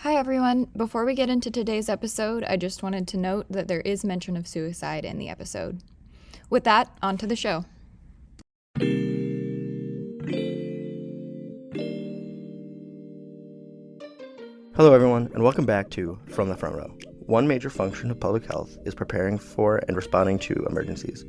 Hi, everyone. Before we get into today's episode, I just wanted to note that there is mention of suicide in the episode. With that, on to the show. Hello, everyone, and welcome back to From the Front Row. One major function of public health is preparing for and responding to emergencies.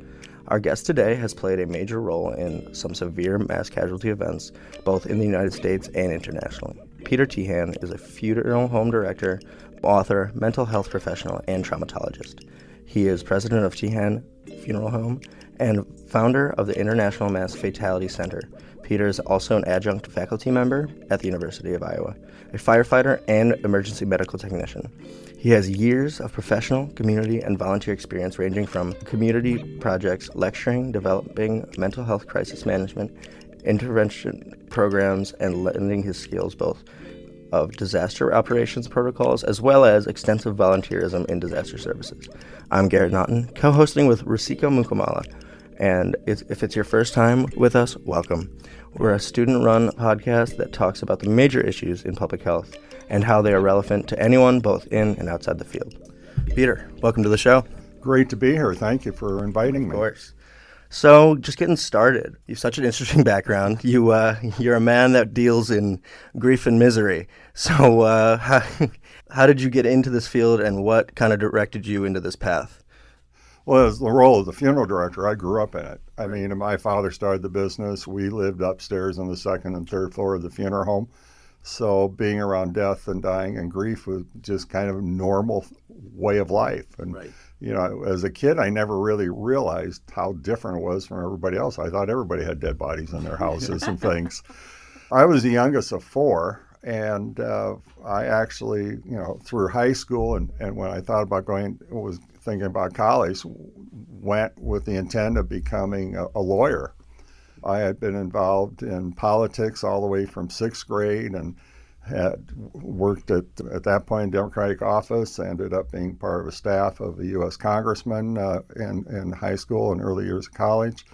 Our guest today has played a major role in some severe mass casualty events, both in the United States and internationally. Peter Teahen is a funeral home director, author, mental health professional, and traumatologist. He is president of Teahen Funeral Home and founder of the International Mass Fatality Center. Peter is also an adjunct faculty member at the University of Iowa, a firefighter and emergency medical technician. He has years of professional, community, and volunteer experience ranging from community projects, lecturing, developing mental health crisis management, intervention programs, and lending his skills both of disaster operations protocols as well as extensive volunteerism in disaster services. I'm Garrett Naughton, co-hosting with Rasika Mukamala. And if it's your first time with us, welcome. We're a student-run podcast that talks about the major issues in public health and how they are relevant to anyone both in and outside the field. Peter, welcome to the show. Great to be here. Thank you for inviting me. Of course. So, just getting started, you have such an interesting background. You're a man that deals in grief and misery. So, how did you get into this field, and what kind of directed you into this path? Well, as the role of the funeral director, I grew up in it. I mean, my father started the business. We lived upstairs on the second and third floor of the funeral home. So being around death and dying and grief was just kind of a normal way of life. And, Right. you know, as a kid, I never really realized how different it was from everybody else. I thought everybody had dead bodies in their houses and things. I was the youngest of four. And I actually, through high school and when I thought about was thinking about college, went with the intent of becoming a lawyer. I had been involved in politics all the way from sixth grade and had worked at that point in Democratic office. I ended up being part of a staff of a U.S. congressman in high school and early years of college.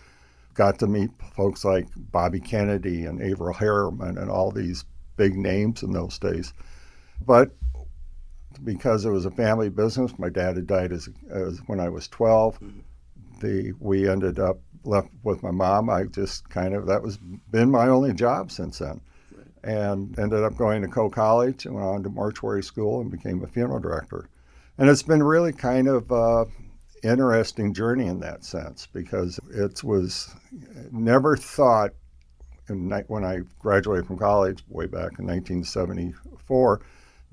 Got to meet folks like Bobby Kennedy and Averell Harriman and all these big names in those days. But because it was a family business, my dad had died as when I was 12. We ended up left with my mom. That was been my only job since then. And ended up going to Coe College and went on to mortuary school and became a funeral director. And it's been really kind of interesting journey in that sense, because it was never thought when I graduated from college way back in 1974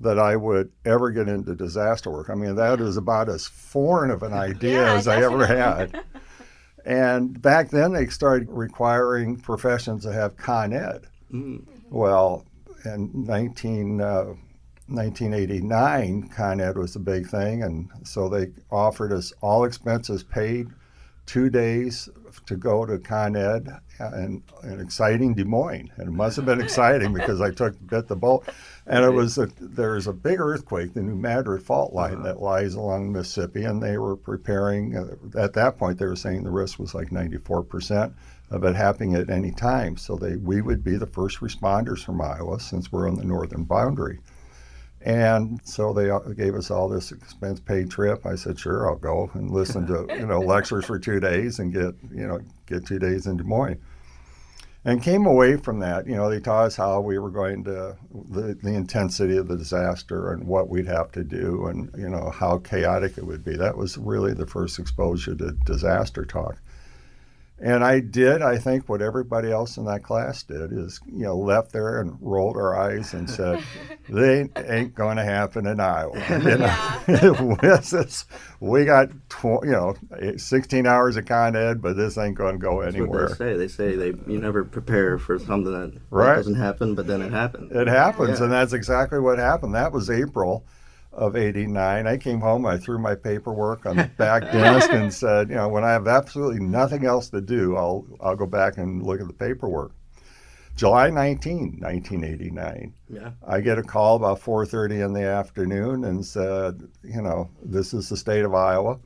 that I would ever get into disaster work. I mean, that is about as foreign of an idea as I ever had. And back then they started requiring professions to have Con Ed. Well, in 1989, Con Ed was the big thing, and so they offered us all expenses paid 2 days to go to Con Ed in exciting Des Moines. And it must have been exciting because I bit the bullet. And there was a big earthquake, the New Madrid fault line that lies along the Mississippi, and they were preparing, at that point they were saying the risk was like 94% of it happening at any time. So we would be the first responders from Iowa since we're on the northern boundary. And so they gave us all this expense-paid trip. I said, sure, I'll go and listen to lectures for 2 days and get 2 days in Des Moines. And came away from that. They taught us how we were going to the intensity of the disaster and what we'd have to do, and how chaotic it would be. That was really the first exposure to disaster talk. And I think what everybody else in that class did is, left there and rolled our eyes and said, they ain't going to happen in Iowa. We got 16 hours of Con Ed, but this ain't going to go anywhere. That's what they say. You never prepare for something that doesn't happen, but then it happens. It happens, and that's exactly what happened. That was April of '89. I came home, I threw my paperwork on the back desk and said, when I have absolutely nothing else to do, I'll go back and look at the paperwork. July 19, 1989. Yeah. I get a call about 4:30 in the afternoon and said, this is the state of Iowa.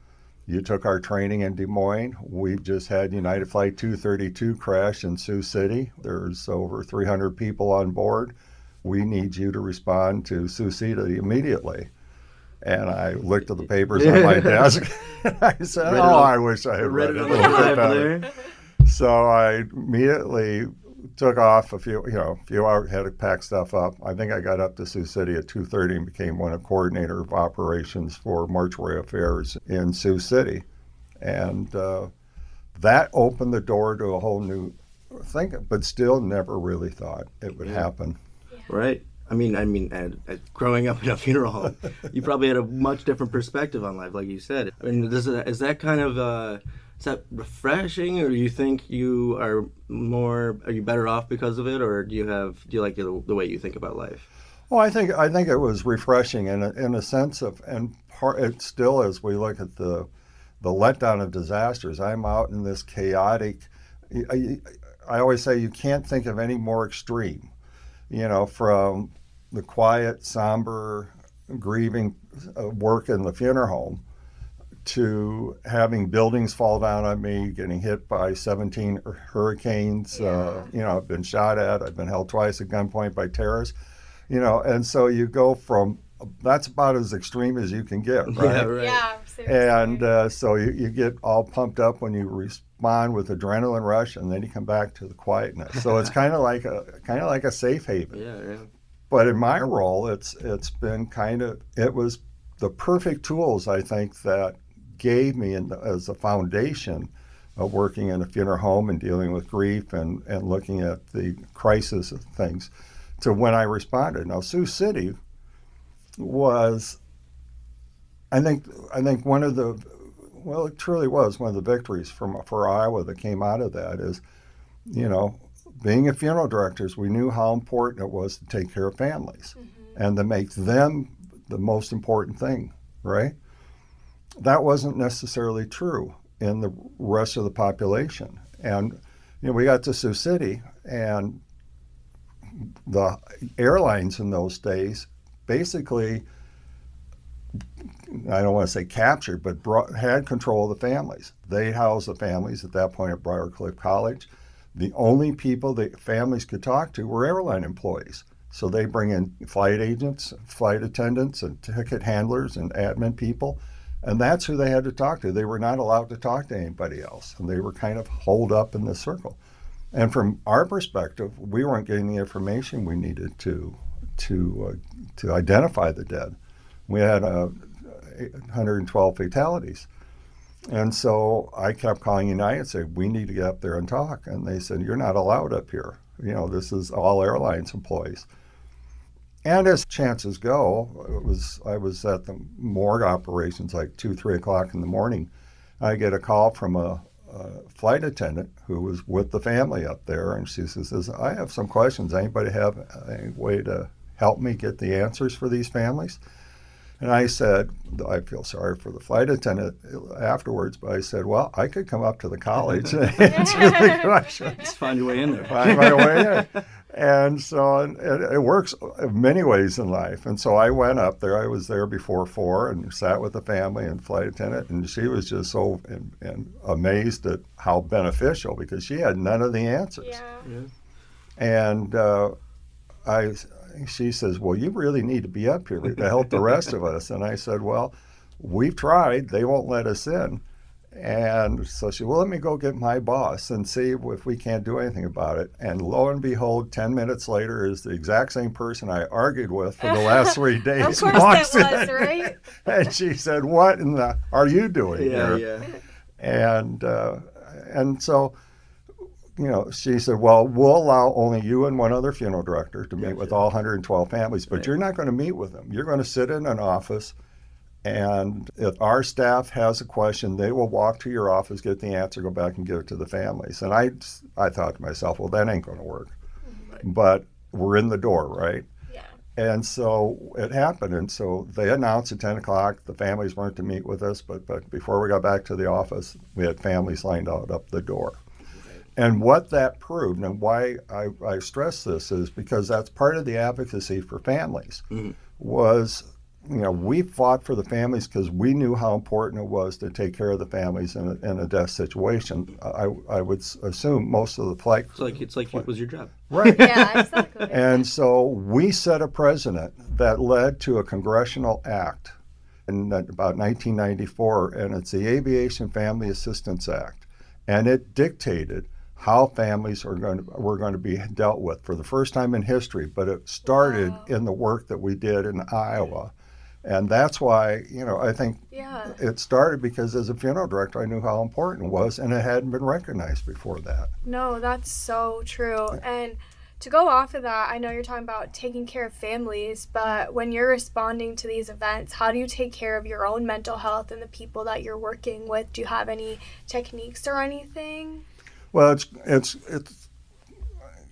You took our training in Des Moines. We've just had United Flight 232 crash in Sioux City. There's over 300 people on board. we need you to respond to suicide immediately. And I looked at the papers on my desk, and I said, I wish I had read it a little bit better. So I immediately took off a few hours, had to pack stuff up. I think I got up to Sioux City at 2:30 and became one of coordinator of operations for mortuary affairs in Sioux City. And that opened the door to a whole new thing, but still never really thought it would happen. Yeah. Right. I mean, growing up in a funeral home, you probably had a much different perspective on life, like you said. I mean, is that kind of is that refreshing, or do you think you are you better off because of it, or do you like the way you think about life? Well, I think it was refreshing in a sense of, and it still as we look at the letdown of disasters. I'm out in this chaotic. I always say you can't think of any more extreme. From the quiet, somber, grieving work in the funeral home to having buildings fall down on me, getting hit by 17 hurricanes. I've been shot at. I've been held twice at gunpoint by terrorists. And so you go from, that's about as extreme as you can get, right? Yeah, right. Yeah, seriously. And so you get all pumped up when you respond with adrenaline rush, and then you come back to the quietness. So it's kind of like a safe haven. Yeah. But in my role, it's been it was the perfect tools, I think, that gave me as a foundation of working in a funeral home and dealing with grief and looking at the crisis of things to when I responded. Now, Sioux City was, I think one of the, well, it truly was one of the victories for Iowa that came out of that is, being a funeral directors, we knew how important it was to take care of families and to make them the most important thing, right? That wasn't necessarily true in the rest of the population. And, we got to Sioux City, and the airlines in those days basically, I don't want to say captured, but had control of the families. They housed the families at that point at Briarcliff College. The only people that families could talk to were airline employees. So they bring in flight agents, flight attendants, and ticket handlers and admin people. And that's who they had to talk to. They were not allowed to talk to anybody else. And they were kind of holed up in this circle. And from our perspective, we weren't getting the information we needed to identify the dead. We had 112 fatalities. And so I kept calling United and saying, we need to get up there and talk. And they said, you're not allowed up here. This is all airlines employees. And as chances go, I was at the morgue operations like 2, 3 o'clock in the morning. I get a call from a flight attendant who was with the family up there. And she says, I have some questions. Anybody have a way to help me get the answers for these families? And I said, I feel sorry for the flight attendant afterwards, but I said, well, I could come up to the college and answer the questions. Just find your way in there. Find my way in. And so it works in many ways in life. And so I went up there. I was there before 4 and sat with the family and flight attendant. And she was just so amazed at how beneficial, because she had none of the answers. Yeah. And she says, well, you really need to be up here to help the rest of us. And I said, well, we've tried. They won't let us in. And so she, well, let me go get my boss and see if we can't do anything about it. And lo and behold, 10 minutes later is the exact same person I argued with for the last 3 days. Of course it was, right? And she said, what in the are you doing here? Yeah. And so, she said, well, we'll allow only you and one other funeral director to meet with all 112 families, but you're not going to meet with them. You're going to sit in an office, and if our staff has a question, they will walk to your office, get the answer, go back and give it to the families. And I thought to myself, well, that ain't going to work. Right. But we're in the door, right? Yeah. And so it happened. And so they announced at 10 o'clock the families weren't to meet with us, but before we got back to the office, we had families lined out up the door. And what that proved, and why I stress this, is because that's part of the advocacy for families, was, we fought for the families because we knew how important it was to take care of the families in a death situation. I would assume most of the flight. It's like it was your job. Right. Yeah, exactly. And so we set a precedent that led to a congressional act in about 1994, and it's the Aviation Family Assistance Act. And it dictated how families were going to be dealt with for the first time in history, but it started in the work that we did in Iowa. And that's why, I think it started because as a funeral director, I knew how important it was, and it hadn't been recognized before that. No, that's so true. And to go off of that, I know you're talking about taking care of families, but when you're responding to these events, how do you take care of your own mental health and the people that you're working with? Do you have any techniques or anything? Well, it's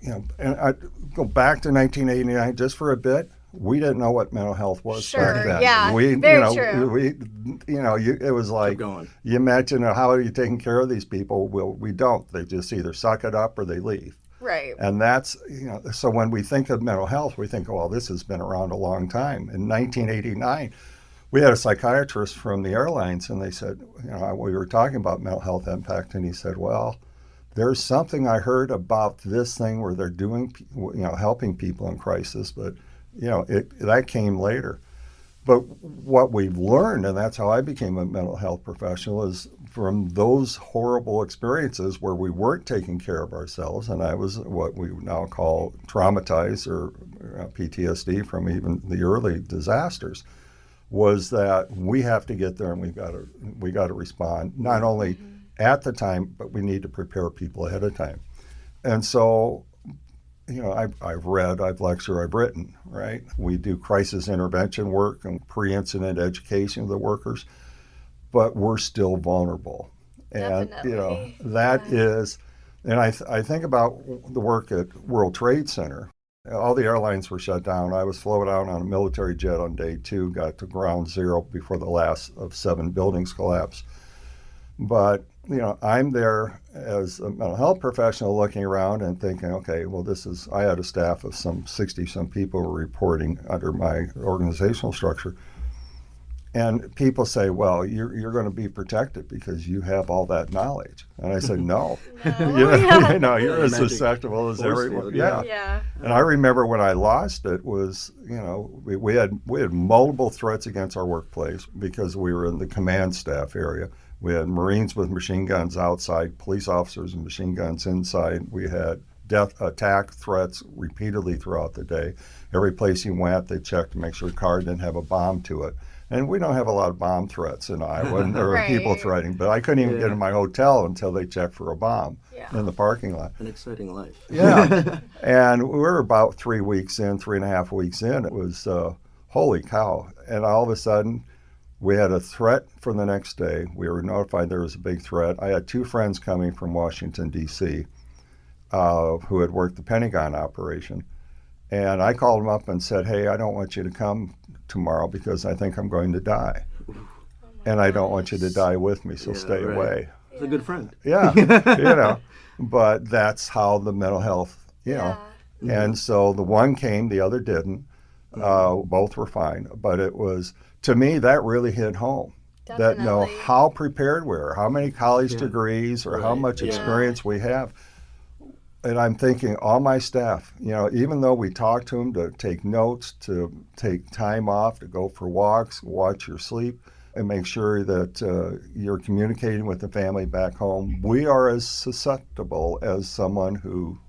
and I go back to 1989 just for a bit. We didn't know what mental health was back then. Yeah, we, very true. It was like, you imagine how are you taking care of these people? Well, we don't. They just either suck it up or they leave. Right. And that's, so when we think of mental health, we think, well, this has been around a long time. In 1989, we had a psychiatrist from the airlines, and they said, we were talking about mental health impact, and he said, well, there's something I heard about this thing where they're doing, helping people in crisis, but, that came later. But what we've learned, and that's how I became a mental health professional, is from those horrible experiences where we weren't taking care of ourselves, and I was what we now call traumatized or PTSD from even the early disasters, was that we have to get there and we got to respond, not only at the time, but we need to prepare people ahead of time. And so, I've read, I've lectured, I've written, right? We do crisis intervention work and pre-incident education of the workers, but we're still vulnerable. And, Definitely. that is, and I think about the work at World Trade Center. All the airlines were shut down. I was flown out on a military jet on day 2, got to ground zero before the last of 7 buildings collapsed. But, I'm there as a mental health professional looking around and thinking, okay, well, I had a staff of some 60-some people were reporting under my organizational structure. And people say, well, you're going to be protected because you have all that knowledge. And I said, no. You're as susceptible as everyone. Yeah. And I remember when I lost it was, we had multiple threats against our workplace because we were in the command staff area. We had Marines with machine guns outside, police officers with machine guns inside. We had attack threats repeatedly throughout the day. Every place you went, they checked to make sure the car didn't have a bomb to it. And we don't have a lot of bomb threats in Iowa, and there were people threatening, but I couldn't even get in my hotel until they checked for a bomb in the parking lot. An exciting life. Yeah. And we were about 3 weeks in, 3.5 weeks in. It was, holy cow. And all of a sudden, we had a threat for the next day. We were notified there was a big threat. I had 2 friends coming from Washington, D.C., who had worked the Pentagon operation. And I called them up and said, hey, I don't want you to come tomorrow because I think I'm going to die. And I don't want you to die with me, so stay away. It's a good friend. Yeah, But that's how the mental health, And so the one came, the other didn't. Both were fine. But it was, to me, that really hit home. Definitely. That how prepared we are, how many college degrees or how much experience we have. And I'm thinking, all my staff, even though we talk to them to take notes, to take time off, to go for walks, watch your sleep, and make sure that you're communicating with the family back home, we are as susceptible as someone who,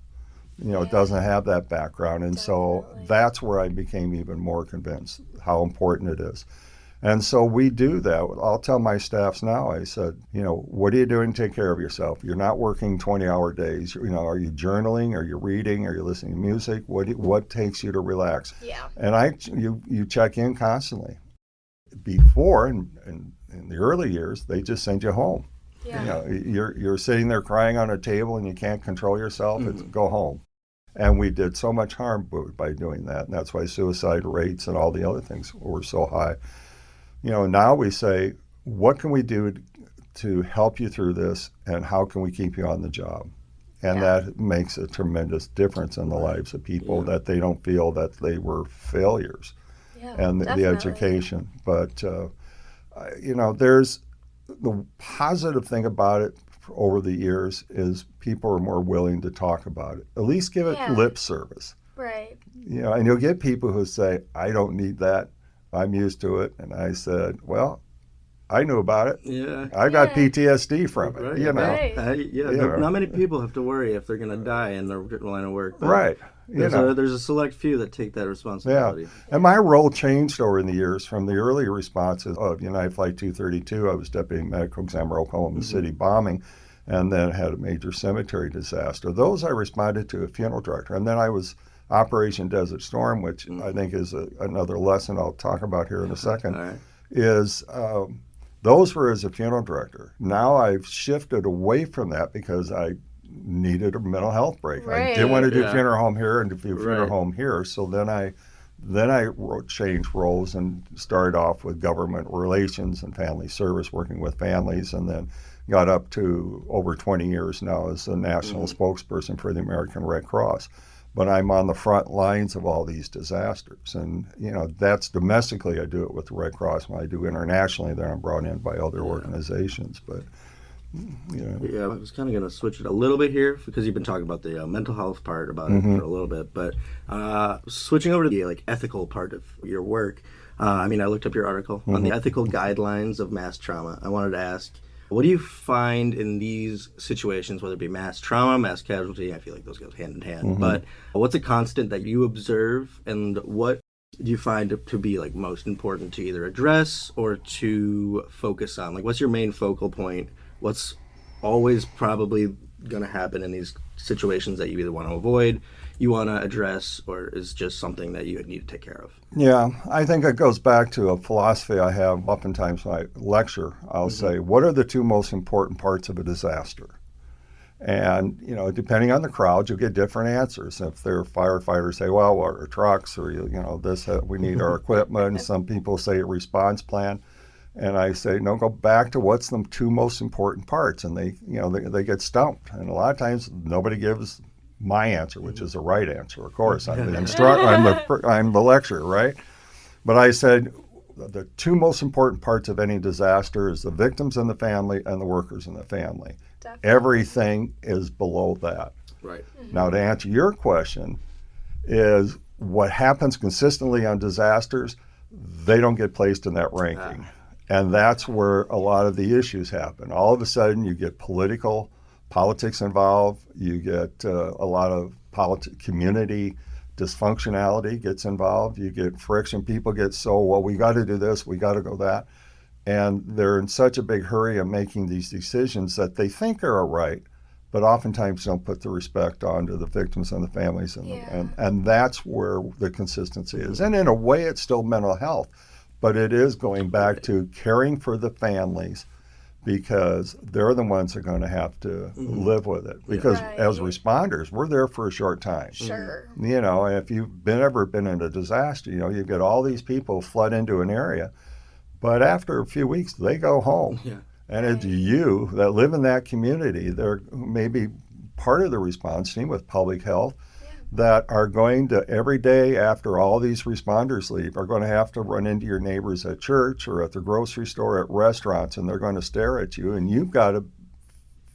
doesn't have that background. And so that's where I became even more convinced how important it is. And so we do that. I'll tell my staffs now, I said, what are you doing to take care of yourself? You're not working 20-hour days. Are you journaling? Are you reading? Are you listening to music? What takes you to relax? Yeah. And you check in constantly. Before, in the early years, they just send you home. Yeah. You're sitting there crying on a table and you can't control yourself. It's go home. And we did so much harm by doing that. And that's why suicide rates and all the other things were so high. Now we say, what can we do to help you through this, and how can we keep you on the job? And that makes a tremendous difference in the lives of people, that they don't feel that they were failures, and the education. But, there's the positive thing about it over the years is people are more willing to talk about it. At least give it lip service. Right. And you'll get people who say, I don't need that. I'm used to it. And I said, well, I knew about it. Yeah. I got PTSD from it, Right. Right. Not many people have to worry if they're going to die in their line of work. Right. There's a select few that take that responsibility. Yeah. And my role changed over the years from the early responses of United Flight 232. I was Deputy Medical Examiner Oklahoma City bombing, and then had a major cemetery disaster. Those I responded to a funeral director. And then I was Operation Desert Storm, which I think is another lesson I'll talk about here in a second, is those were as a funeral director. Now I've shifted away from that because I needed a mental health break. Right. I didn't want to do funeral home here and do funeral home here. So then I changed roles and started off with government relations and family service, working with families, and then got up to over 20 years now as a national spokesperson for the American Red Cross. But I'm on the front lines of all these disasters. And, that's domestically. I do it with the Red Cross. When I do internationally, then I'm brought in by other organizations. But, Yeah, I was kind of going to switch it a little bit here because you've been talking about the mental health part about it for a little bit. But switching over to the ethical part of your work, I looked up your article on the ethical guidelines of mass trauma. I wanted to ask, what do you find in these situations, whether it be mass trauma, mass casualty? I feel like those go hand in hand. But what's a constant that you observe, and what do you find to be most important to either address or to focus on? What's your main focal point? What's always probably going to happen in these situations that you either want to avoid, you want to address, or is just something that you need to take care of? Yeah, I think it goes back to a philosophy I have. Oftentimes when I lecture, I'll say, what are the two most important parts of a disaster? And, depending on the crowd, you'll get different answers. If they're firefighters, say, well, our trucks, or, we need our equipment. Some people say a response plan. And I say, no, go back to what's the two most important parts. And they get stumped. And a lot of times nobody gives my answer, which is the right answer. Of course, I'm the instructor, I'm the lecturer, right? But I said, the two most important parts of any disaster is the victims and the family and the workers and the family. Definitely. Everything is below that. Right. Now, to answer your question, is what happens consistently on disasters, they don't get placed in that ranking. And that's where a lot of the issues happen. All of a sudden, you get politics involved. You get a lot of community dysfunctionality gets involved. You get friction. People get we got to do this, we got to go that. And they're in such a big hurry of making these decisions that they think are right, but oftentimes don't put the respect onto the victims and the families. And that's where the consistency is. And in a way, it's still mental health. But it is going back to caring for the families, because they're the ones that are going to have to live with it. Because as responders, we're there for a short time. Sure. And if you've ever been in a disaster, you get all these people flood into an area, but after a few weeks, they go home. Yeah. And it's you that live in that community. They're maybe part of the response team with public health, that are going to, every day after all these responders leave, are going to have to run into your neighbors at church or at the grocery store, at restaurants, and they're going to stare at you. And you've got to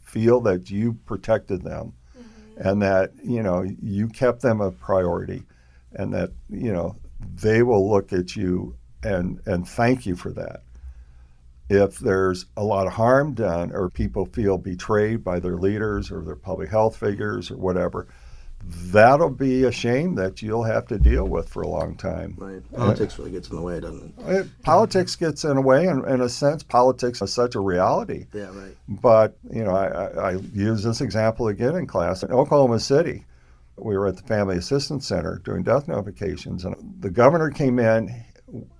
feel that you protected them and that, you kept them a priority, and that, they will look at you and thank you for that. If there's a lot of harm done, or people feel betrayed by their leaders or their public health figures or whatever, that'll be a shame that you'll have to deal with for a long time. Right. Politics really gets in the way, doesn't it? Politics gets in the way, and in a sense, politics is such a reality. Yeah, right. But, I use this example again in class. In Oklahoma City, we were at the Family Assistance Center doing death notifications, and the governor came in,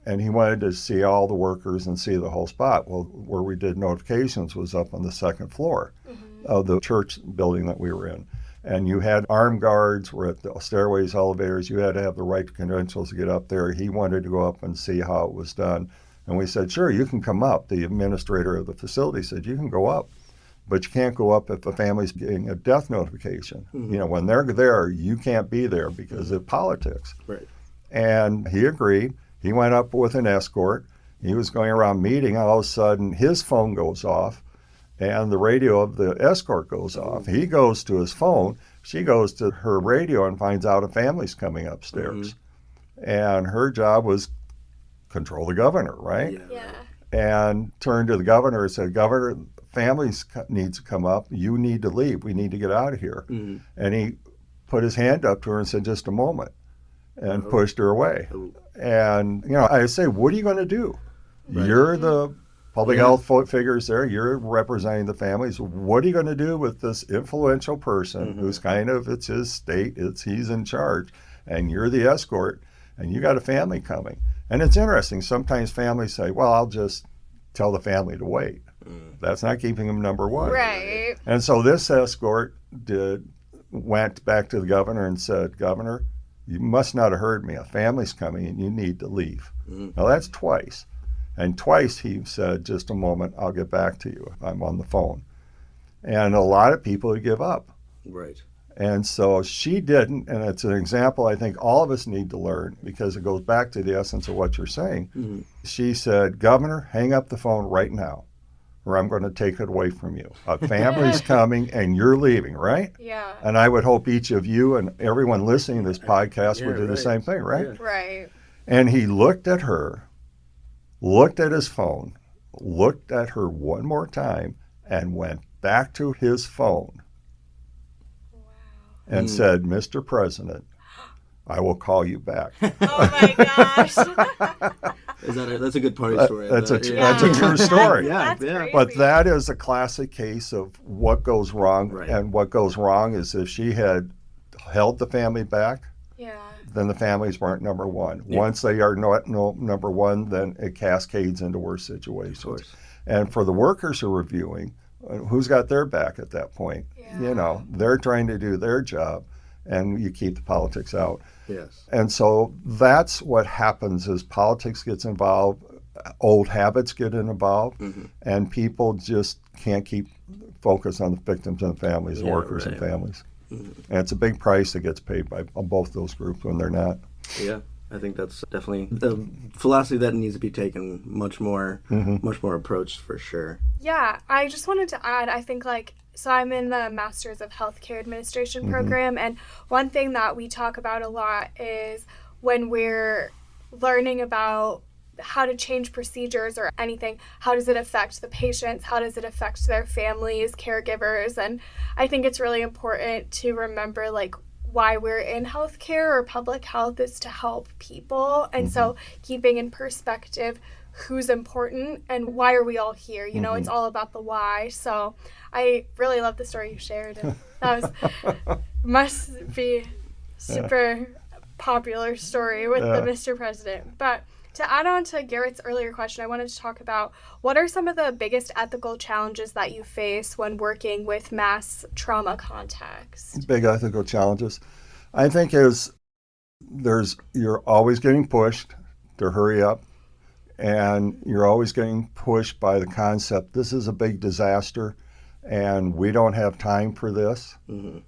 and he wanted to see all the workers and see the whole spot. Well, where we did notifications was up on the second floor of the church building that we were in. And you had armed guards, were at the stairways, elevators. You had to have the right credentials to get up there. He wanted to go up and see how it was done. And we said, sure, you can come up. The administrator of the facility said, you can go up, but you can't go up if the family's getting a death notification. When they're there, you can't be there because of politics. Right. And he agreed. He went up with an escort. He was going around meeting. All of a sudden, his phone goes off. and the radio of the escort goes off. He goes to his phone. She goes to her radio and finds out a family's coming upstairs. And her job was control the governor, right? Yeah. And turned to the governor and said, Governor, families needs to come up. You need to leave. We need to get out of here. And he put his hand up to her and said, just a moment, and pushed her away. And, I say, what are you going to do? Right. You're the public health figures there. You're representing the families. What are you going to do with this influential person who's it's his state, he's in charge, and you're the escort, and you got a family coming? And it's interesting. Sometimes families say, well, I'll just tell the family to wait. That's not keeping them number one. Right. And so this escort went back to the governor and said, Governor, you must not have heard me. A family's coming and you need to leave. Now that's twice. And twice he said, just a moment, I'll get back to you. I'm on the phone. And a lot of people would give up. Right. And so she didn't, and it's an example I think all of us need to learn because it goes back to the essence of what you're saying. She said, Governor, hang up the phone right now or I'm going to take it away from you. A family's coming and you're leaving, right? Yeah. And I would hope each of you and everyone listening to this podcast would do the same thing, right? Yeah. Right. And he looked at her, looked at his phone, looked at her one more time, and went back to his phone. And said, Mr. President, I will call you back. Oh my gosh. That's a good party story. That's a true story. That's crazy. But that is a classic case of what goes wrong. Right. And what goes wrong is if she had held the family back, then the families weren't number one. Yeah. Once they are not number one, then it cascades into worse situations. And for the workers who are reviewing, who's got their back at that point? Yeah. They're trying to do their job, and you keep the politics out. Yes. And so that's what happens is politics gets involved, old habits get involved, and people just can't keep focused on the victims and the families, the workers and families. And it's a big price that gets paid by both those groups when they're not. Yeah. I think that's definitely a philosophy that needs to be taken much more approached for sure. Yeah, I just wanted to add, I think so I'm in the Masters of Healthcare Administration program, and one thing that we talk about a lot is when we're learning about how to change procedures or anything, how does it affect the patients? How does it affect their families, caregivers? And I think it's really important to remember why we're in healthcare or public health is to help people. And so keeping in perspective who's important and why are we all here? It's all about the why. So I really love the story you shared. And that must be super popular story with the Mr. President. But to add on to Garrett's earlier question, I wanted to talk about what are some of the biggest ethical challenges that you face when working with mass trauma context? Big ethical challenges, I think, you're always getting pushed to hurry up, and you're always getting pushed by the concept, this is a big disaster, and we don't have time for this.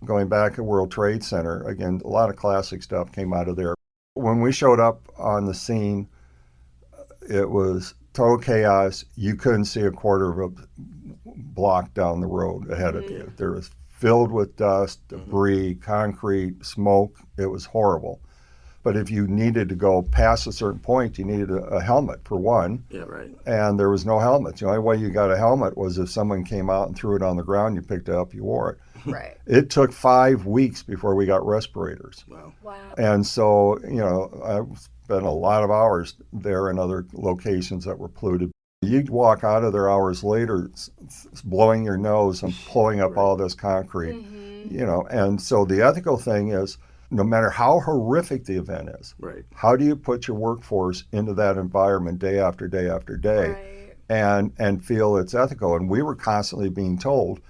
Going back at World Trade Center, again, a lot of classic stuff came out of there. When we showed up on the scene, it was total chaos. You couldn't see a quarter of a block down the road ahead of you. There was filled with dust, debris, concrete, smoke. It was horrible. But if you needed to go past a certain point, you needed a helmet for one. Yeah, right. And there was no helmets. The only way you got a helmet was if someone came out and threw it on the ground, you picked it up, you wore it. Right. It took 5 weeks before we got respirators. Wow. And so, I spent a lot of hours there in other locations that were polluted. You'd walk out of there hours later blowing your nose and pulling up all this concrete, and so the ethical thing is no matter how horrific the event is, how do you put your workforce into that environment day after day after day and feel it's ethical? And we were constantly being told,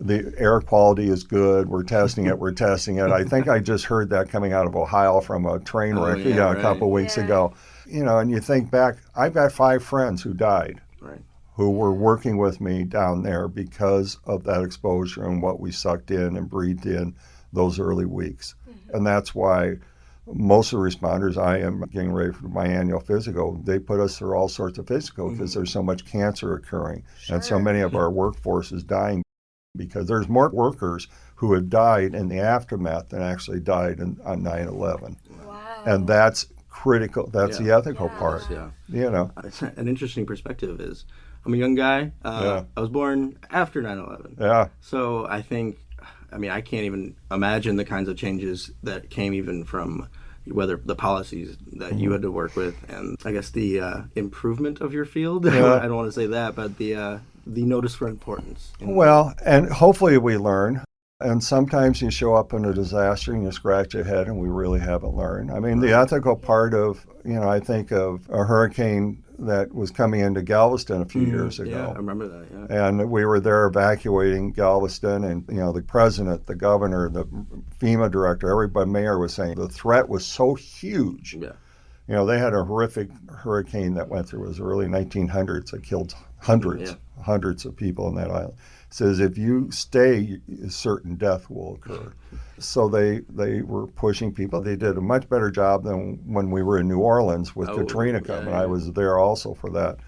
the air quality is good. We're testing it. I think I just heard that coming out of Ohio from a train wreck a couple of weeks ago. And you think back, I've got 5 friends who died who were working with me down there because of that exposure and what we sucked in and breathed in those early weeks. And that's why most of the responders, I am getting ready for my annual physical, they put us through all sorts of physical because there's so much cancer occurring. And so many of our workforce is dying because there's more workers who have died in the aftermath than actually died on 9/11. Wow. And that's critical. That's the ethical part. Yeah. You know. An interesting perspective is I'm a young guy. I was born after 9/11. Yeah. So I think, I can't even imagine the kinds of changes that came even from whether the policies that you had to work with, and I guess the improvement of your field. Yeah. I don't want to say that, but the notice for importance. Well, and hopefully we learn. And sometimes you show up in a disaster and you scratch your head and we really haven't learned. I mean, the ethical part of, I think of a hurricane that was coming into Galveston a few years ago. Yeah, I remember that, yeah. And we were there evacuating Galveston, and, the president, the governor, the FEMA director, everybody, mayor was saying the threat was so huge. Yeah. They had a horrific hurricane that went through. It was the early 1900s. It killed hundreds of people on that island. It says if you stay, certain death will occur. So they were pushing people. They did a much better job than when we were in New Orleans with Katrina coming. I was there also for that.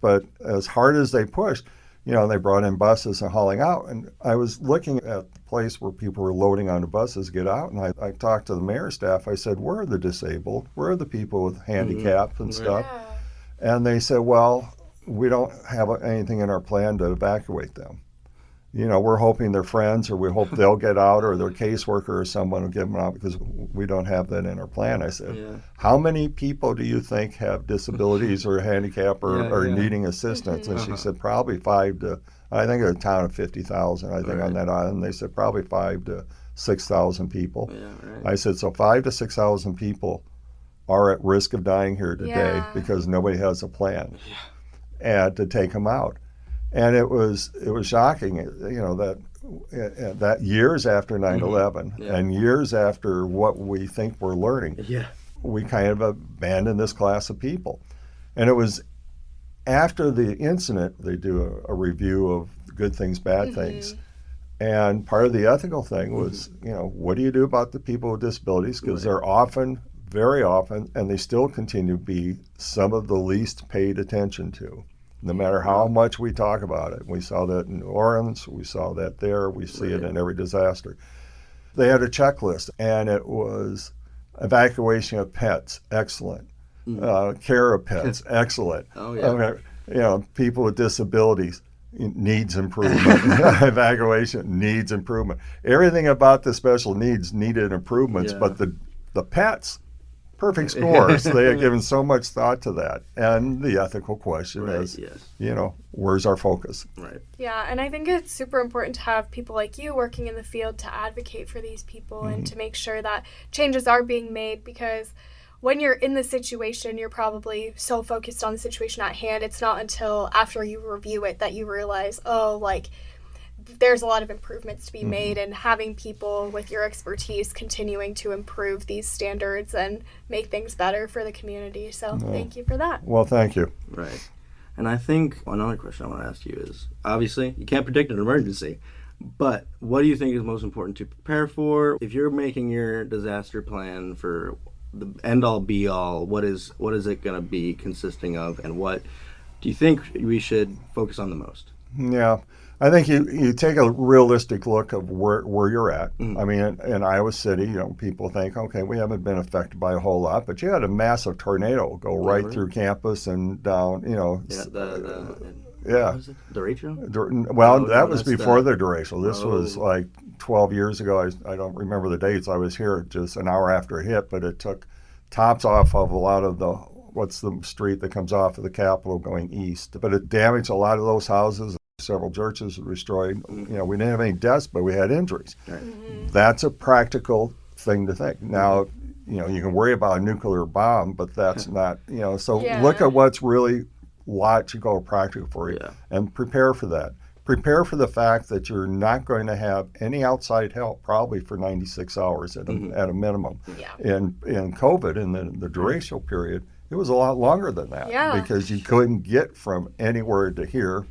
But as hard as they pushed, they brought in buses and hauling out. And I was looking at the place where people were loading onto buses to get out. And I talked to the mayor's staff. I said, where are the disabled? Where are the people with handicap and stuff? Yeah. And they said, well, we don't have anything in our plan to evacuate them. We're hoping they're friends, or we hope they'll get out, or their caseworker or someone will get them out, because we don't have that in our plan. I said, how many people do you think have disabilities or handicap or needing assistance? And she said, probably I think a town of 50,000, I think, on that island. They said probably 5,000 to 6,000 people. I said, so 5,000 to 6,000 people are at risk of dying here today because nobody has a plan and to take them out. And it was shocking, that years after 9/11 and years after what we think we're learning, we kind of abandoned this class of people. And it was after the incident, they do a review of good things, bad things. And part of the ethical thing was, what do you do about the people with disabilities? Because they're often, very often, and they still continue to be some of the least paid attention to. No matter how much we talk about it. We saw that in New Orleans, we saw that there, we see it in every disaster. They had a checklist, and it was evacuation of pets, excellent. Care of pets, excellent. People with disabilities, needs improvement. Evacuation needs improvement. Everything about the special needs needed improvements, but the pets, perfect scores. They had given so much thought to that. And the ethical question is, where's our focus? Right. Yeah, and I think it's super important to have people like you working in the field to advocate for these people and to make sure that changes are being made, because when you're in the situation, you're probably so focused on the situation at hand. It's not until after you review it that you realize, there's a lot of improvements to be made, and having people with your expertise continuing to improve these standards and make things better for the community. So thank you for that. Well, thank you. Right. And I think another question I want to ask you is, obviously, you can't predict an emergency, but what do you think is most important to prepare for? If you're making your disaster plan for the end-all, be-all, what is it going to be consisting of, and what do you think we should focus on the most? Yeah. I think you take a realistic look of where you're at. I mean, in Iowa City, people think, okay, we haven't been affected by a whole lot, but you had a massive tornado go right through campus and down, The derecho? Well, that was before the derecho. This was like 12 years ago. I don't remember the dates. I was here just an hour after it hit, but it took tops off of a lot of what's the street that comes off of the Capitol going east. But it damaged a lot of those houses. Several churches were destroyed. We didn't have any deaths, but we had injuries. That's a practical thing to think. Now, you can worry about a nuclear bomb, but that's not, so look at what's really logical or practical for you and prepare for that. Prepare for the fact that you're not going to have any outside help probably for 96 hours at a minimum. In COVID, in the duration period, it was a lot longer than that because you couldn't get from anywhere to here.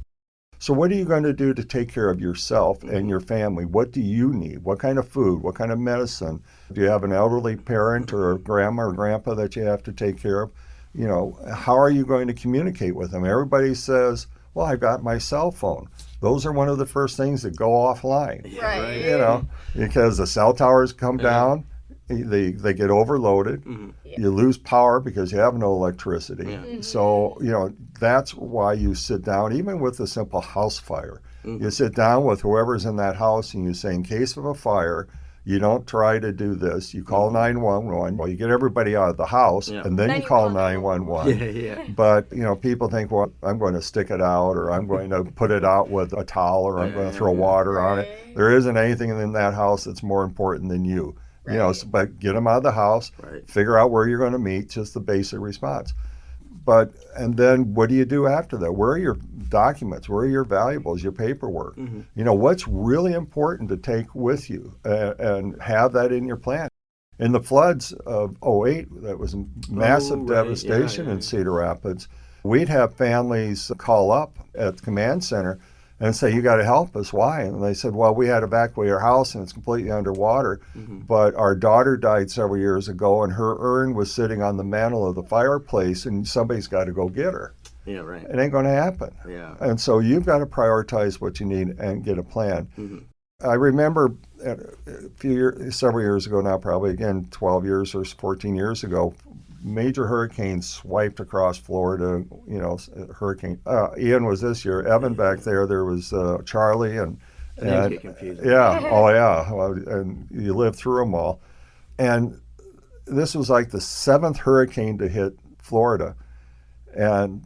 So what are you going to do to take care of yourself and your family? What do you need? What kind of food? What kind of medicine? Do you have an elderly parent or a grandma or grandpa that you have to take care of? You know, how are you going to communicate with them? Everybody says, well, I've got my cell phone. Those are one of the first things that go offline. Yeah, Right. You know, because the cell towers come down, they get overloaded. You lose power because you have no electricity. So, you know, that's why you sit down, even with a simple house fire. You sit down with whoever's in that house and you say, in case of a fire, you don't try to do this. You call 911. Well, you get everybody out of the house, and then you call 911. Yeah. But, you know, people think, well, I'm going to stick it out, or I'm going to put it out with a towel, or I'm going to throw water on it. Right. There isn't anything in that house that's more important than you. You know, but get them out of the house, figure out where you're going to meet, just the basic response. But, and then what do you do after that? Where are your documents? Where are your valuables, your paperwork? You know, what's really important to take with you and have that in your plan? In the floods of '08, that was massive devastation in Cedar Rapids. We'd have families call up at the command center and say, you got to help us. Why? And they said, well, we had to evacuate our house and it's completely underwater. But our daughter died several years ago and her urn was sitting on the mantle of the fireplace and somebody's got to go get her. Yeah, right. It ain't going to happen. Yeah. And so you've got to prioritize what you need and get a plan. I remember several years ago now, probably again 12 years or 14 years ago, major hurricanes swiped across Florida. You know, hurricane Ian was this year. Evan back there was Charlie and Names get confusing. yeah, oh yeah, well, and you lived through them all. And this was like the 7th hurricane to hit Florida and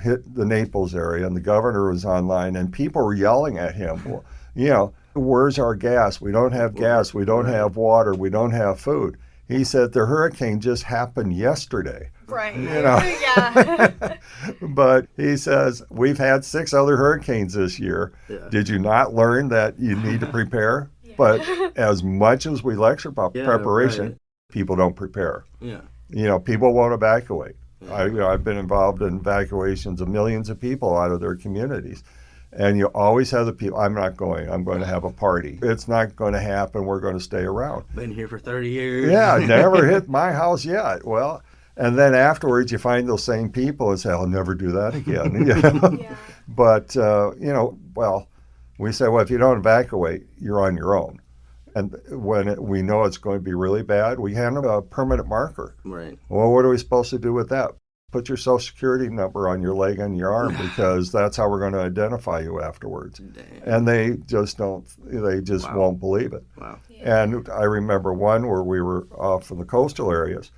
hit the Naples area, and the governor was online, and people were yelling at him, well, you know, where's our gas? We don't have gas. We don't have water. We don't have food. He said the hurricane just happened yesterday. Right. You know. Yeah. But he says, we've had 6 other hurricanes this year. Yeah. Did you not learn that you need to prepare? But as much as we lecture about preparation, people don't prepare. Yeah. You know, people won't evacuate. I've been involved in evacuations of millions of people out of their communities. And you always have the people, I'm not going, I'm going to have a party. It's not going to happen, we're going to stay around. Been here for 30 years. Yeah, never hit my house yet. Well, and then afterwards you find those same people and say, I'll never do that again. You know? Yeah. But, you know, well, we say, well, if you don't evacuate, you're on your own. And when we know it's going to be really bad, we hand them a permanent marker. Right. Well, what are we supposed to do with that? Put your social security number on your leg and your arm because that's how we're going to identify you afterwards. Damn. And they just won't believe it. Wow. And I remember one where we were off in the coastal areas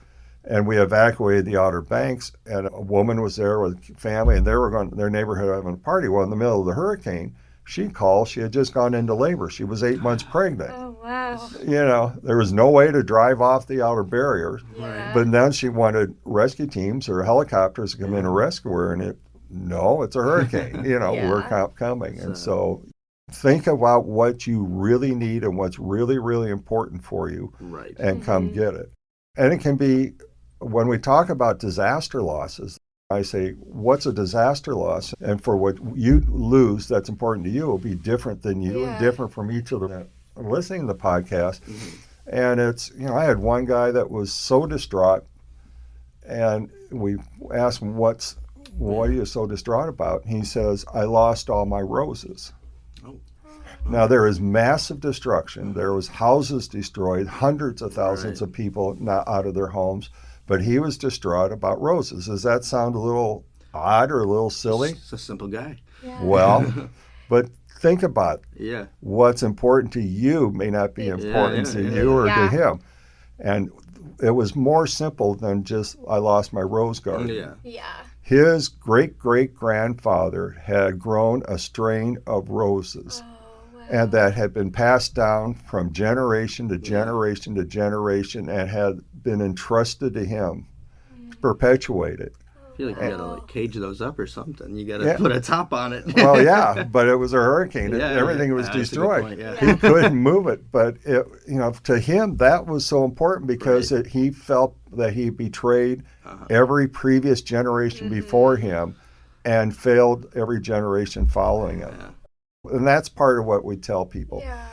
and we evacuated the Outer Banks and a woman was there with family and they were going their neighborhood having a party. Well, in the middle of the hurricane, she called. She had just gone into labor. She was 8 months pregnant. Oh, wow. You know, there was no way to drive off the outer barriers. Yeah. But then she wanted rescue teams or helicopters to come in and rescue her. And it's a hurricane. You know, we're coming. And so think about what you really need and what's really, really important for you. Right. And come get it. And it can be, when we talk about disaster losses, I say, what's a disaster loss? And for what you lose that's important to you will be different than you and different from each of them listening to the podcast. And it's, you know, I had one guy that was so distraught and we asked him, what are you so distraught about? And he says, I lost all my roses. Oh. Now there is massive destruction. There was houses destroyed, hundreds of thousands of people not out of their homes. But he was distraught about roses. Does that sound a little odd or a little silly? It's a simple guy. Yeah. Well, but think about Yeah. what's important to you may not be important to you or to him. And it was more simple than just, I lost my rose garden. Yeah. Yeah. His great-great-grandfather had grown a strain of roses. Oh, wow. And that had been passed down from generation to generation to generation and had been entrusted to him to perpetuate it. I feel like you gotta cage those up or something. You gotta put a top on it. Well, yeah, but it was a hurricane. Yeah, Everything was that's a good destroyed. point, yeah. He couldn't move it, but to him that was so important because he felt that he betrayed every previous generation before him, and failed every generation following it. And that's part of what we tell people. Yeah.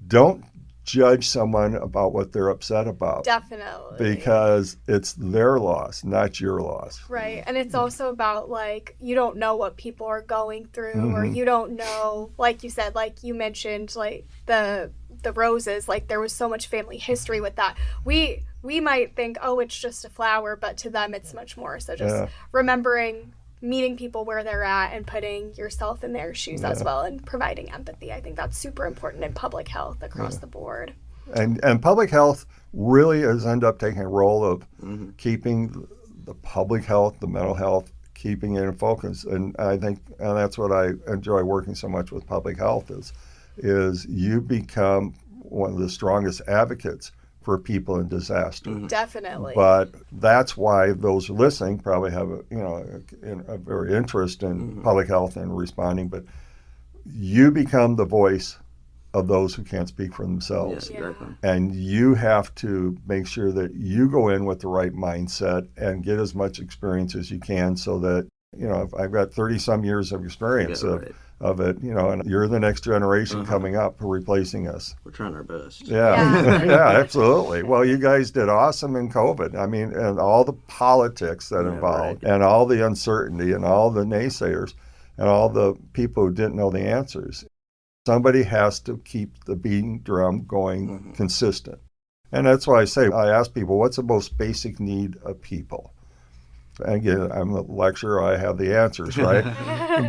Don't judge someone about what they're upset about. Definitely. Because it's their loss, not your loss. Right. And it's also about, like, you don't know what people are going through, or you don't know, like you said, like you mentioned, like the roses, like there was so much family history with that. We might think, oh, it's just a flower, but to them it's much more. So just remembering meeting people where they're at and putting yourself in their shoes as well, and providing empathy. I think that's super important in public health across the board. And public health really has ended up taking a role of keeping the public health, the mental health, keeping it in focus. And I think, and that's what I enjoy working so much with public health is you become one of the strongest advocates for people in disaster. Definitely. But that's why those listening probably have a very interest in public health and responding. But you become the voice of those who can't speak for themselves. Yes, exactly. And you have to make sure that you go in with the right mindset and get as much experience as you can, so that, I've got 30 some years of experience of it, and you're the next generation coming up replacing us. We're trying our best. Yeah. Yeah, absolutely. Well, you guys did awesome in COVID. I mean, and all the politics that involved, and all the uncertainty, and all the naysayers, and all the people who didn't know the answers. Somebody has to keep the beating drum going consistent. And that's why I ask people, what's the most basic need of people? And again, I'm the lecturer, I have the answers, right?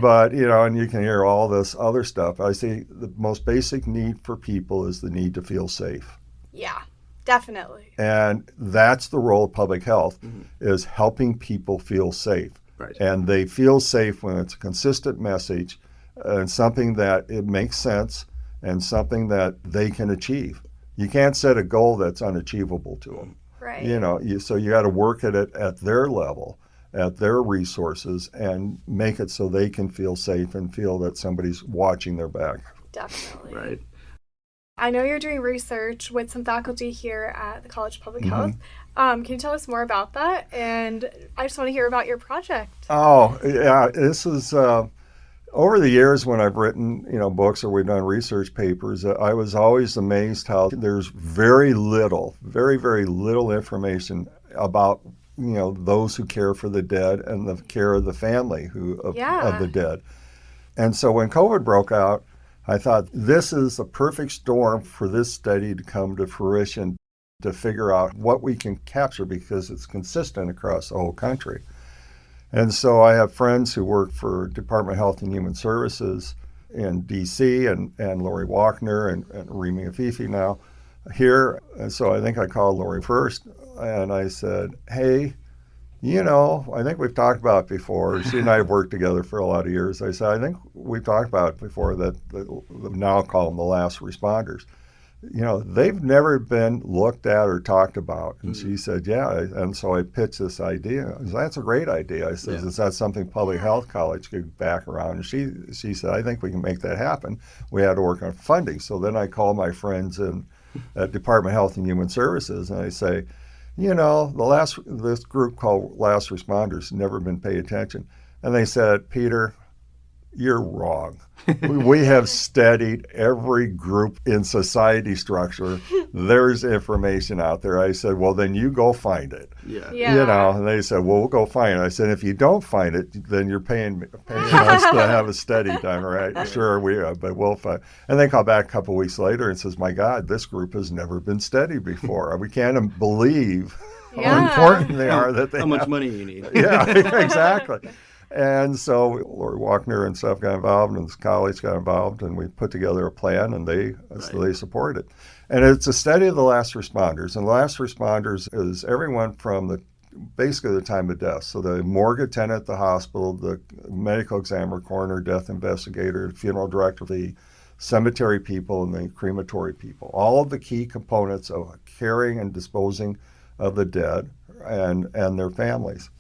But, and you can hear all this other stuff. I say the most basic need for people is the need to feel safe. Yeah, definitely. And that's the role of public health, is helping people feel safe. Right. And they feel safe when it's a consistent message, and something that it makes sense, and something that they can achieve. You can't set a goal that's unachievable to them. Right. So you got to work at it at their level, at their resources, and make it so they can feel safe and feel that somebody's watching their back. Definitely. Right. I know you're doing research with some faculty here at the College of Public Health. Can you tell us more about that? And I just want to hear about your project. Oh, yeah. This is... over the years when I've written, books, or we've done research papers, I was always amazed how there's very very little information about, those who care for the dead and the care of the family of the dead. And so when COVID broke out, I thought this is the perfect storm for this study to come to fruition, to figure out what we can capture, because it's consistent across the whole country. And so I have friends who work for Department of Health and Human Services in D.C. and Lori Walkner and Remy Afifi now here. And so I think I called Lori first, and I said, hey, I think we've talked about it before. She and I have worked together for a lot of years. I said, I think we've talked about it before, that now call them the last responders. They've never been looked at or talked about. And she said, yeah. And so I pitched this idea. I said, that's a great idea. I said, is that something Public Health College could back around? And she said, I think we can make that happen. We had to work on funding. So then I called my friends at Department of Health and Human Services, and I say, this group called Last Responders never been paid attention. And they said, Peter, you're wrong. We have studied every group in society structure. There's information out there. I said, well, then you go find it. Yeah. And they said, well, we'll go find it. I said, if you don't find it, then you're paying us to have a study done, right? Sure, we are, but we'll find. And they call back a couple of weeks later and says, my God, this group has never been studied before. We can't believe how important they are. How much money you need. Yeah, exactly. And so Lori Walkner and stuff got involved, and this college got involved, and we put together a plan, and they support it. And it's a study of the last responders. And last responders is everyone from basically the time of death. So the morgue attendant at the hospital, the medical examiner, coroner, death investigator, funeral director, the cemetery people, and the crematory people. All of the key components of caring and disposing of the dead and their families.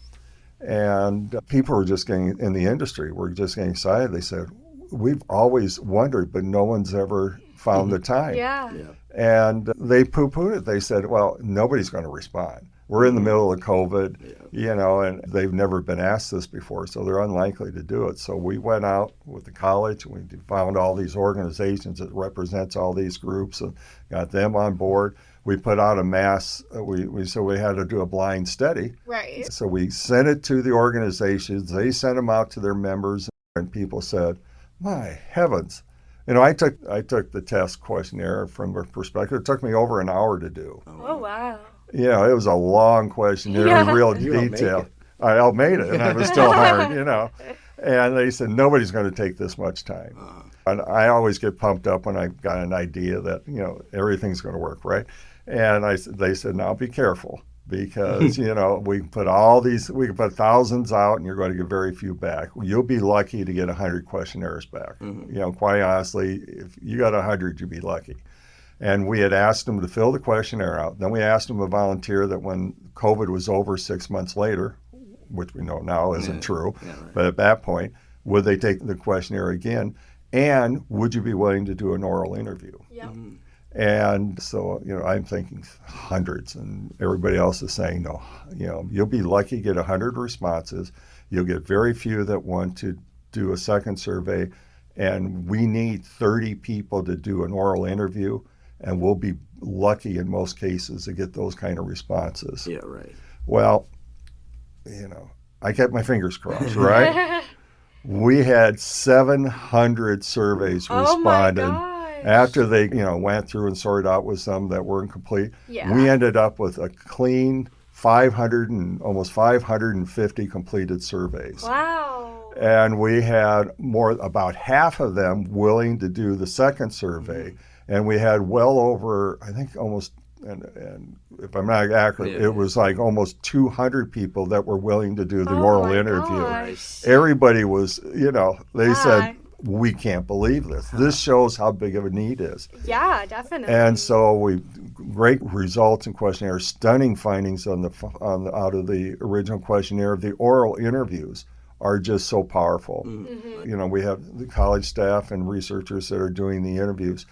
And people were just getting, in the industry, were just getting excited. They said, we've always wondered, but no one's ever found the time. Yeah. And they poo-pooed it. They said, well, nobody's going to respond. We're in the middle of COVID, and they've never been asked this before, so they're unlikely to do it. So we went out with the college, and we found all these organizations that represents all these groups and got them on board. We put out a mass, so we had to do a blind study. Right. So we sent it to the organizations. They sent them out to their members, and people said, my heavens. I took the test questionnaire from a perspective. It took me over an hour to do. Oh, wow. It was a long questionnaire in real detail. I made it, and I was still hard, And they said, nobody's going to take this much time. And I always get pumped up when I've got an idea that, everything's going to work, right? And they said, now be careful, because, we can put thousands out and you're going to get very few back. You'll be lucky to get 100 questionnaires back. Quite honestly, if you got 100, you'd be lucky. And we had asked them to fill the questionnaire out. Then we asked them to volunteer that when COVID was over 6 months later, which we know now isn't true, right. But at that point, would they take the questionnaire again? And would you be willing to do an oral interview? Yep. And so, I'm thinking hundreds, and everybody else is saying, no, you'll be lucky to get 100 responses. You'll get very few that want to do a second survey, and we need 30 people to do an oral interview. And we'll be lucky in most cases to get those kind of responses. Yeah, right. Well, I kept my fingers crossed, right? We had 700 surveys responded. Oh my gosh. After they, went through and sorted out with some that weren't complete. Yeah. We ended up with a clean 500 and almost 550 completed surveys. Wow. And we had about half of them willing to do the second survey. And we had well over, I think almost, and if I'm not accurate, it was like almost 200 people that were willing to do the oral interview. Gosh. Everybody was, they said, we can't believe this. This shows how big of a need is. Yeah, definitely. And so great results in questionnaire, stunning findings out of the original questionnaire. The oral interviews are just so powerful. Mm-hmm. We have the college staff and researchers that are doing the interviews.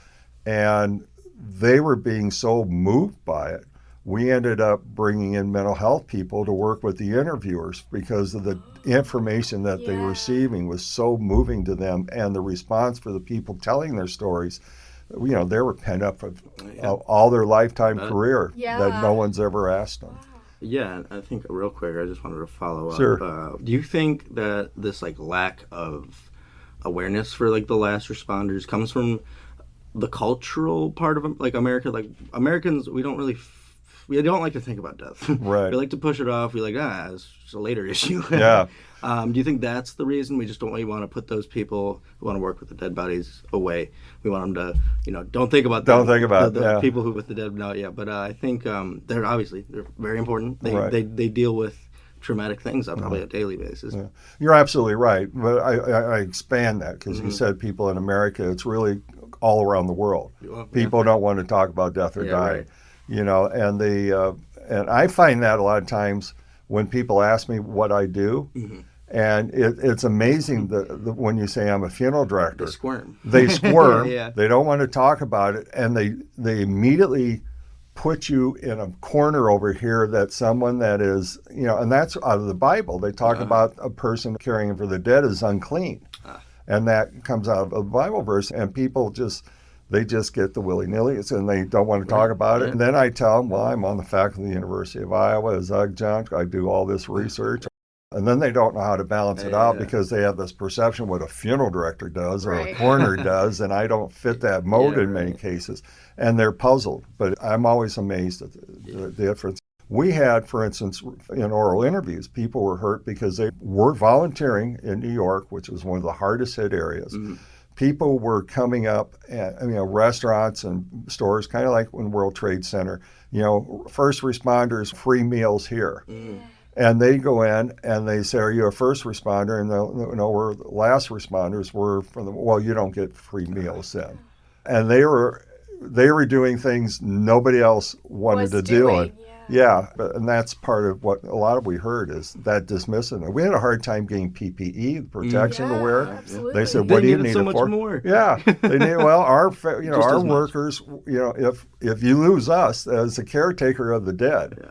And they were being so moved by it, we ended up bringing in mental health people to work with the interviewers because of the information that they were receiving was so moving to them, and the response for the people telling their stories, they were pent up for all their lifetime career that no one's ever asked them. Yeah, I think real quick, I just wanted to follow up. Sure. Do you think that this lack of awareness for the last responders comes from the cultural part of America? Americans, we don't like to think about death. Right. We like to push it off. We it's just a later issue. Yeah. Do you think that's the reason? We just don't really want to put those people who want to work with the dead bodies away. We want them to, don't think about them. Don't think about the people who with the dead not yet. But I think they're very important. They deal with traumatic things on probably a daily basis. Yeah. You're absolutely right. But I expand that because you said people in America, it's really all around the world. People don't want to talk about death or dying. Right. And I find that a lot of times when people ask me what I do, and it's amazing when you say I'm a funeral director. They squirm. Yeah. They don't want to talk about it, and they immediately put you in a corner over here that someone that is, and that's out of the Bible. They talk about a person caring for the dead is unclean. And that comes out of a Bible verse, and people just get the willy-nilly, and they don't want to talk about it. And then I tell them, well, I'm on the faculty of the University of Iowa as adjunct. I do all this research. And then they don't know how to balance it out because they have this perception what a funeral director does or a coroner does, and I don't fit that mode in many cases. And they're puzzled. But I'm always amazed at the difference. We had, for instance, in oral interviews, people were hurt because they were volunteering in New York, which was one of the hardest hit areas. People were coming up at restaurants and stores, kind of like in World Trade Center, first responders, free meals here. And they go in and they say, are you a first responder? And they'll, no, we're last responders. We're from you don't get free meals then. And they were doing things nobody else wanted to do. Yeah, and that's part of what a lot of we heard is that dismissing it. We had a hard time getting PPE, protection to wear. Absolutely. They said, "What do you need it for?" More. Yeah, they need. Well, our workers. If you lose us as the caretaker of the dead,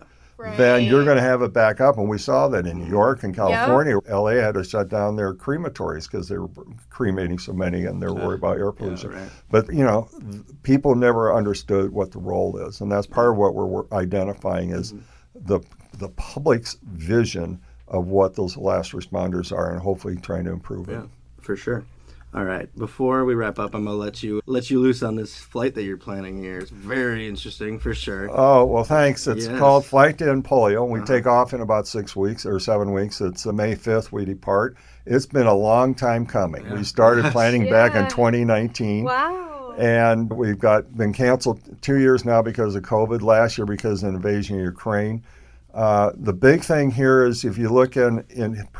then you're going to have it back up. And we saw that in New York and California. LA had to shut down their crematories because they were cremating so many and they're worried about air pollution. Yeah, right. But, people never understood what the role is. And that's part of what we're identifying is the public's vision of what those last responders are and hopefully trying to improve it. Yeah, for sure. All right. Before we wrap up, I'm gonna let you loose on this flight that you're planning here. It's very interesting, for sure. Oh, well, thanks. It's called Flight to End Polio. We take off in about 6 weeks or 7 weeks. It's May 5th we depart. It's been a long time coming. We started planning back in 2019. Wow. And we've been canceled 2 years now because of COVID. Last year because of the invasion of Ukraine. The big thing here is if you look in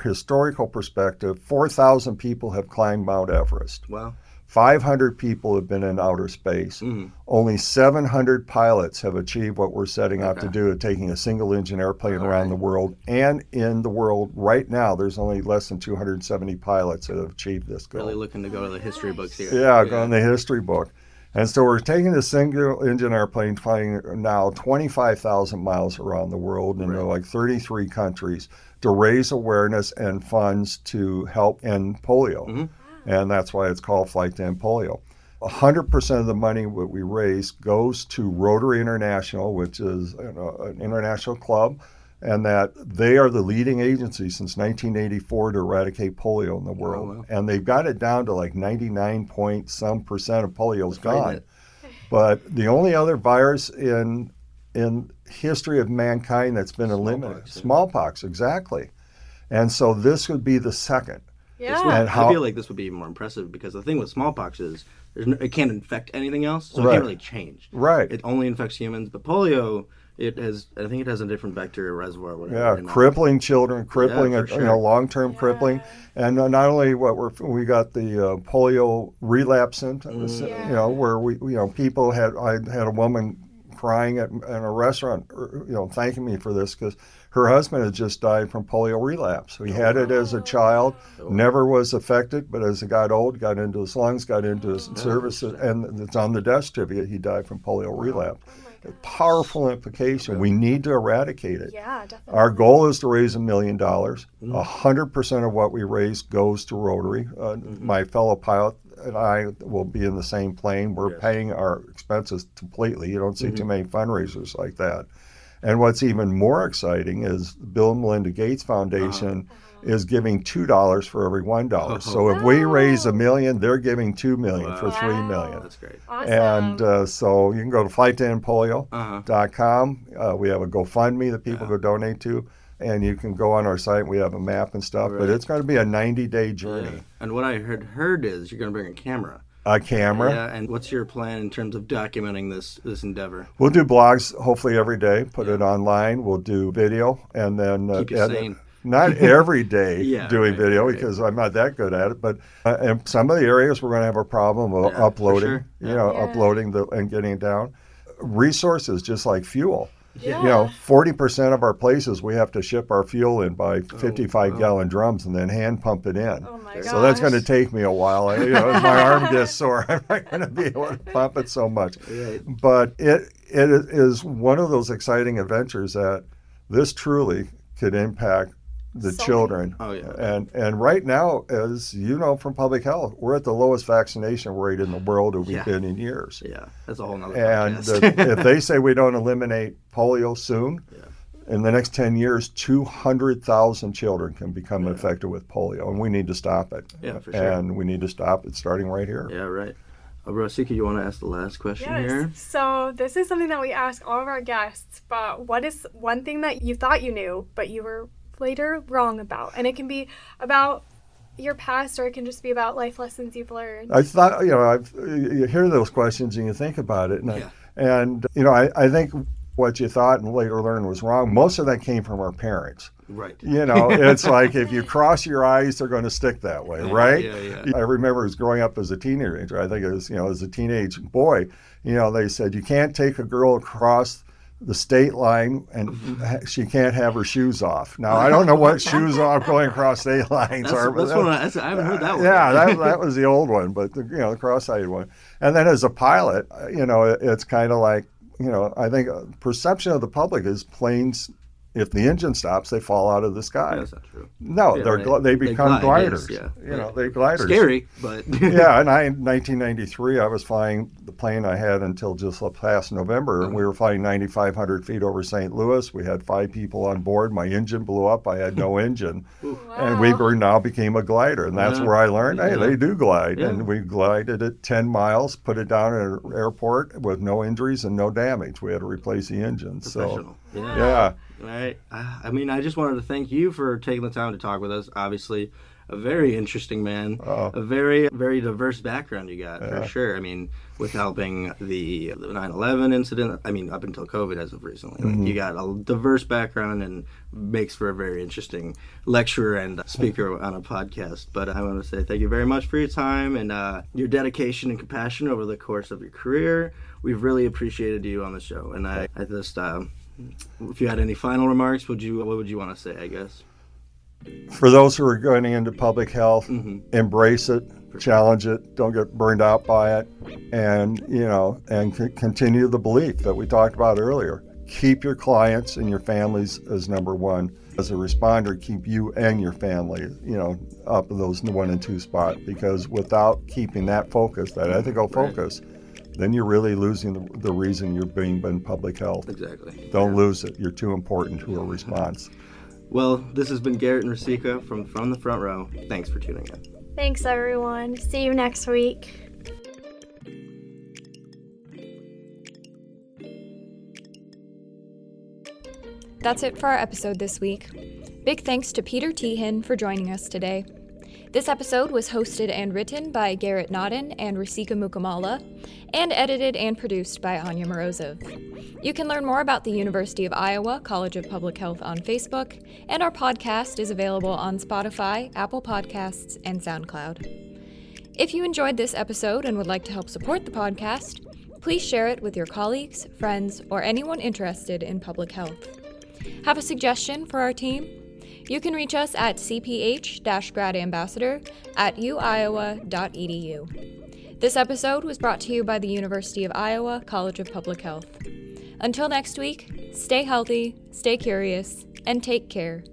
historical perspective, 4,000 people have climbed Mount Everest. Wow. 500 people have been in outer space. Only 700 pilots have achieved what we're setting out to do, taking a single-engine airplane around the world. And in the world right now, there's only less than 270 pilots that have achieved this goal. Really looking to go to the history books here. Yeah, go in the history book. And so we're taking a single-engine airplane, flying now 25,000 miles around the world in like 33 countries to raise awareness and funds to help end polio. And that's why it's called Flight to End Polio. 100% of the money that we raise goes to Rotary International, which is an international club, and that they are the leading agency since 1984 to eradicate polio in the world. wow. And they've got it down to like 99% of polio is gone. But the only other virus in history of mankind that's been eliminated, smallpox, exactly. And so this would be the second. Yeah. I feel like this would be more impressive because the thing with smallpox is it can't infect anything else, so it can't really change. Right. It only infects humans, but polio, I think it has a different bacterial reservoir. Or whatever. Yeah, crippling children, crippling, sure. long-term crippling, and not only we got the polio relapsant, where people I had a woman crying in a restaurant, thanking me for this because her husband had just died from polio relapse. He had it as a child, never was affected, but as he got old, got into his lungs, got into his cervix, and it's on the death certificate, he died from polio relapse. Powerful implication. We need to eradicate it. Yeah, definitely. Our goal is to raise $1 million. 100% of what we raise goes to Rotary. My fellow pilot and I will be in the same plane. We're paying our expenses completely. You don't see too many fundraisers like that. And what's even more exciting is Bill and Melinda Gates Foundation is giving $2 for every $1. So if we raise $1 million, they're giving $2 million for $3 million. That's great. Awesome. And so you can go to flighttoendpolio.com. We have a GoFundMe that people go donate to. And you can go on our site. We have a map and stuff. But it's going to be a 90-day journey. Yeah. And what I heard is you're going to bring a camera. A camera. Yeah, and what's your plan in terms of documenting this endeavor? We'll do blogs hopefully every day, put it online. We'll do video and then keep you sane. Not every day doing video because I'm not that good at it, but in some of the areas we're going to have a problem of uploading, uploading and getting it down. Resources just like fuel. 40% of our places we have to ship our fuel in by 55-gallon drums and then hand pump it in. Oh my gosh. So that's going to take me a while. As my arm gets sore, I'm not going to be able to pump it so much. Right. But it is one of those exciting adventures that this truly could impact the children. Oh, yeah. And right now, as you know from public health, we're at the lowest vaccination rate in the world that we've been in years. Yeah, that's a whole nother And podcast. if they say we don't eliminate polio soon, in the next 10 years, 200,000 children can become infected with polio, and we need to stop it. Yeah, for sure. And we need to stop it starting right here. Yeah, right. Rasika, you want to ask the last question here? So this is something that we ask all of our guests, but what is one thing that you thought you knew, but you were later wrong about? And it can be about your past, or it can just be about life lessons you've learned. I thought, you hear those questions and you think about it. And I think what you thought and later learned was wrong. Most of that came from our parents. Right. It's like if you cross your eyes, they're going to stick that way, right? Yeah. I remember as growing up as a teenager, I think it was, as a teenage boy, they said you can't take a girl across the state line and she can't have her shoes off. Now, I don't know what shoes off going across state lines are. I haven't heard that one. Yeah, that was the old one, but the cross-eyed one. And then as a pilot, it's kind of like, I think perception of the public is planes If the engine stops, they fall out of the sky. That's not true. No, Yeah, they become glide, gliders. yes, yeah. They gliders. Scary, but Yeah, and in 1993, I was flying the plane I had until just past November, and we were flying 9,500 feet over St. Louis. We had 5 people on board. My engine blew up. I had no engine. And we now became a glider, and that's where I learned, hey, they do glide. Yeah. And we glided at 10 miles, put it down at an airport with no injuries and no damage. We had to replace the engine. So, yeah. Right. I mean, I just wanted to thank you for taking the time to talk with us. Obviously, a very interesting man, a very, very diverse background you got, for sure. I mean, with helping the 9/11 incident, I mean, up until COVID as of recently. Like, you got a diverse background and makes for a very interesting lecturer and speaker on a podcast. But I want to say thank you very much for your time and your dedication and compassion over the course of your career. We've really appreciated you on the show. And I just... if you had any final remarks, what would you want to say, I guess? For those who are going into public health, embrace it, challenge it, don't get burned out by it, and continue the belief that we talked about earlier. Keep your clients and your families as number one. As a responder, keep you and your family, up in those 1 and 2 spot, because without keeping that focus, that ethical focus, then you're really losing the reason you're being in public health. Exactly. Don't lose it. You're too important to a response. Well, this has been Garrett and Rasika from the Front Row. Thanks for tuning in. Thanks, everyone. See you next week. That's it for our episode this week. Big thanks to Peter Teahen for joining us today. This episode was hosted and written by Garrett Nodden and Rasika Mukamala, and edited and produced by Anya Morozov. You can learn more about the University of Iowa College of Public Health on Facebook, and our podcast is available on Spotify, Apple Podcasts, and SoundCloud. If you enjoyed this episode and would like to help support the podcast, please share it with your colleagues, friends, or anyone interested in public health. Have a suggestion for our team? You can reach us at cph-gradambassador@uiowa.edu. This episode was brought to you by the University of Iowa College of Public Health. Until next week, stay healthy, stay curious, and take care.